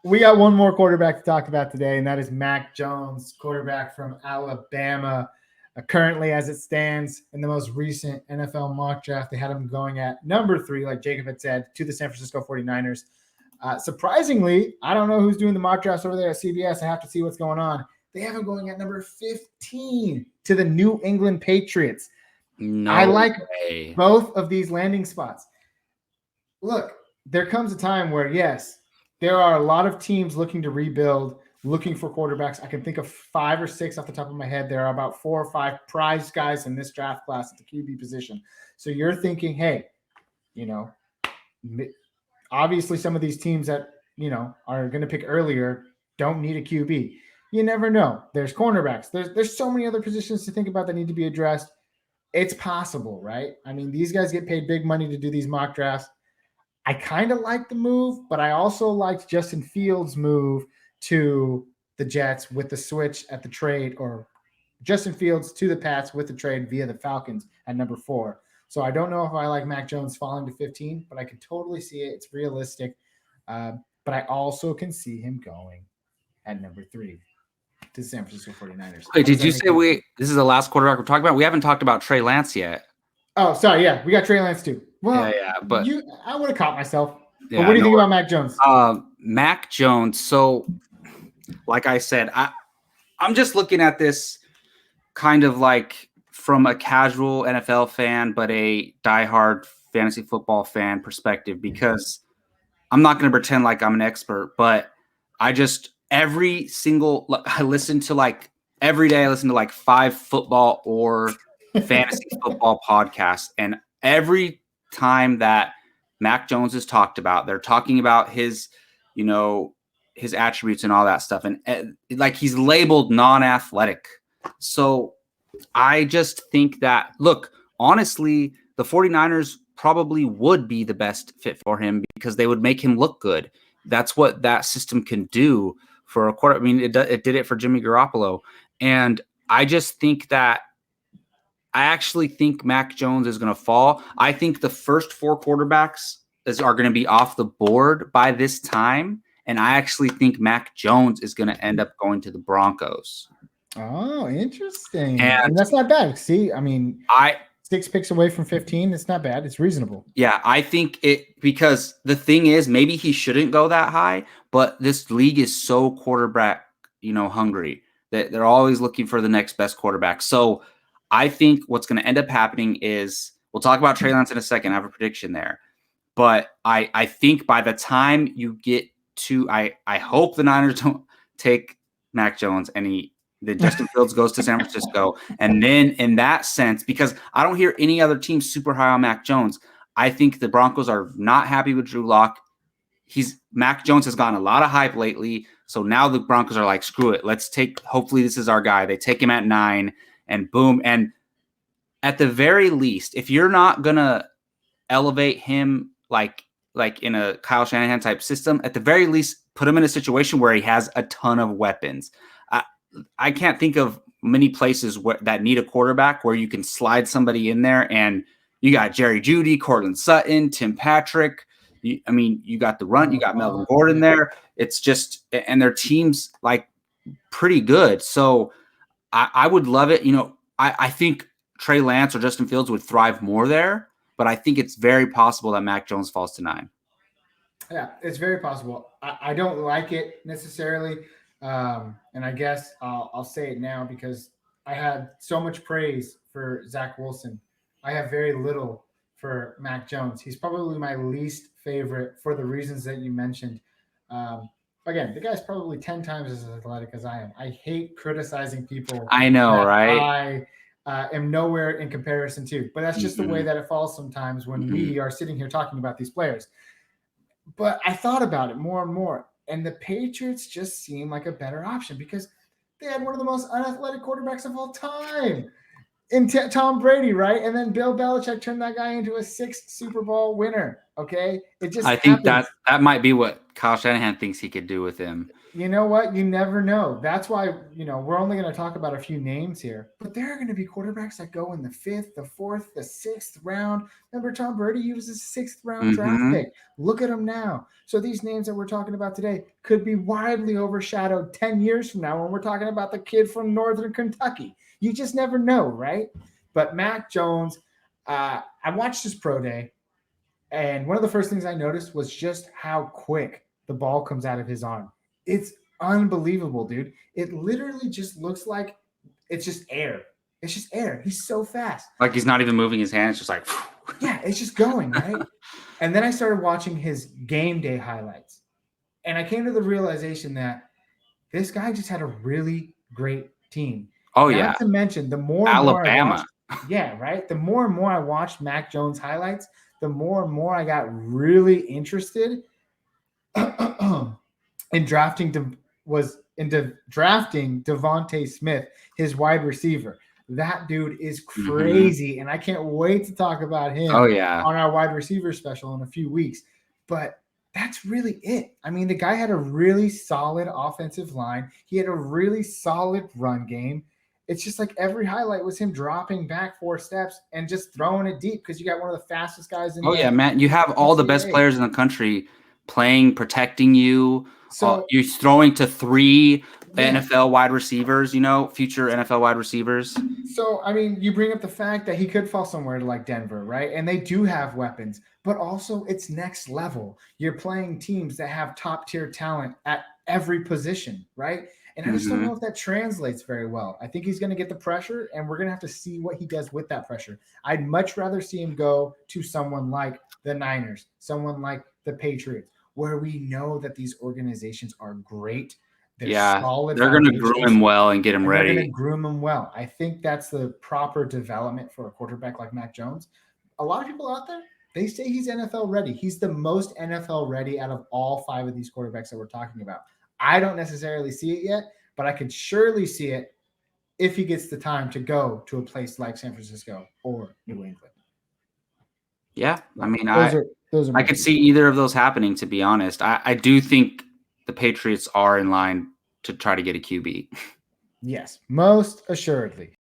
We got one more quarterback to talk about today, and that is Mac Jones, quarterback from Alabama. Currently, as it stands in the most recent NFL mock draft, they had him going at number 3, like Jacob had said, to the San Francisco 49ers. Surprisingly, I don't know who's doing the mock drafts over there at CBS. I have to see what's going on. They have him going at number 15 to the New England Patriots. I like both of these landing spots. Look, there comes a time where, yes, there are a lot of teams looking to rebuild, looking for quarterbacks. I can think of 5 or 6 off the top of my head. There are about 4 or 5 prize guys in this draft class at the QB position. So you're thinking, hey, obviously some of these teams that, are going to pick earlier don't need a QB. You never know. There's cornerbacks. There's so many other positions to think about that need to be addressed. It's possible, right? I mean, these guys get paid big money to do these mock drafts. I kind of like the move, but I also liked Justin Fields' move to the Jets with the switch at the trade, or Justin Fields to the Pats with the trade via the Falcons at number 4. So I don't know if I like Mac Jones falling to 15, but I can totally see it. It's realistic. But I also can see him going at number 3 to the San Francisco 49ers. Wait, did you say this is the last quarterback we're talking about? We haven't talked about Trey Lance yet. Oh, sorry. Yeah, we got Trey Lance too. Well, but I would have caught myself. Yeah, but what do you think about Mac Jones? Mac Jones. So, like I said, I'm just looking at this kind of like from a casual NFL fan, but a diehard fantasy football fan perspective, because I'm not going to pretend like I'm an expert, but I listen to like every day. I listen to like 5 football or fantasy football podcasts, and every time that Mac Jones is talked about, they're talking about his attributes and all that stuff, and like he's labeled non-athletic. So I just think that, look, honestly, the 49ers probably would be the best fit for him because they would make him look good. That's what that system can do for a quarter. I mean, it did it for Jimmy Garoppolo. And I just think that I actually think Mac Jones is going to fall. I think the first 4 quarterbacks are going to be off the board by this time. And I actually think Mac Jones is going to end up going to the Broncos. Oh, interesting. And that's not bad. See, I mean, 6 picks away from 15. It's not bad. It's reasonable. Yeah, I think because the thing is, maybe he shouldn't go that high, but this league is so quarterback, hungry that they're always looking for the next best quarterback. So I think what's going to end up happening is, we'll talk about Trey Lance in a second. I have a prediction there. But I think by the time you get to, I hope the Niners don't take Mac Jones and then Justin Fields goes to San Francisco. And then in that sense, because I don't hear any other team super high on Mac Jones, I think the Broncos are not happy with Drew Lock. Mac Jones has gotten a lot of hype lately. So now the Broncos are like, screw it. Hopefully this is our guy. They take him at 9 and boom. And at the very least, if you're not going to elevate him like in a Kyle Shanahan type system, at the very least, put him in a situation where he has a ton of weapons. I can't think of many places that need a quarterback where you can slide somebody in there, and you got Jerry Jeudy, Cortland Sutton, Tim Patrick. You got the run, you got Melvin Gordon there. It's just, and their team's like pretty good. So I would love it. I think Trey Lance or Justin Fields would thrive more there, but I think it's very possible that Mac Jones falls to 9. Yeah, it's very possible. I don't like it necessarily. And I guess I'll say it now because I had so much praise for Zach Wilson. I have very little for Mac Jones. He's probably my least favorite for the reasons that you mentioned. Again, the guy's probably 10 times as athletic as I am. I hate criticizing people. I know, right? I am nowhere in comparison to, but that's just the way that it falls sometimes when we are sitting here talking about these players. But I thought about it more and more, and the Patriots just seem like a better option because they had one of the most unathletic quarterbacks of all time. Tom Brady, right? And then Bill Belichick turned that guy into a 6th Super Bowl winner. Okay, it just I think happens. that might be what Kyle Shanahan thinks he could do with him. You know what? You never know. That's why, we're only going to talk about a few names here, but there are going to be quarterbacks that go in the 5th, the 4th, the 6th round. Remember Tom Brady? He was a 6th round draft pick. Look at him now. So these names that we're talking about today could be widely overshadowed 10 years from now when we're talking about the kid from Northern Kentucky. You just never know, right? But Mac Jones, I watched his pro day, and one of the first things I noticed was just how quick the ball comes out of his arm. It's unbelievable, dude. It literally just looks like it's just air. It's just air. He's so fast. Like he's not even moving his hands, just like yeah, it's just going, right? And then I started watching his game day highlights. And I came to the realization that this guy just had a really great team. Oh, Not yeah. to mention, the more and more I watched, right? The more and more I watched Mac Jones highlights, the more and more I got really interested in drafting Devontae Smith, his wide receiver. That dude is crazy, and I can't wait to talk about him on our wide receiver special in a few weeks. But that's really it. I mean, the guy had a really solid offensive line. He had a really solid run game. It's just like every highlight was him dropping back 4 steps and just throwing it deep because you got one of the fastest guys in the yeah, man. You have all the best players in the country playing, protecting you. So you're throwing to 3 NFL wide receivers, future NFL wide receivers. So, I mean, you bring up the fact that he could fall somewhere to like Denver, right? And they do have weapons, but also it's next level. You're playing teams that have top tier talent at every position, right? And I just don't know if that translates very well. I think he's going to get the pressure, and we're going to have to see what he does with that pressure. I'd much rather see him go to someone like the Niners, someone like the Patriots, where we know that these organizations are great. They're solid. They're going to groom him well and get him ready. They're going to groom him well. I think that's the proper development for a quarterback like Mac Jones. A lot of people out there, they say he's NFL ready. He's the most NFL ready out of all 5 of these quarterbacks that we're talking about. I don't necessarily see it yet, but I could surely see it if he gets the time to go to a place like San Francisco or New England. Yeah, I mean, I could see either of those happening, to be honest. I do think the Patriots are in line to try to get a QB. Yes, most assuredly.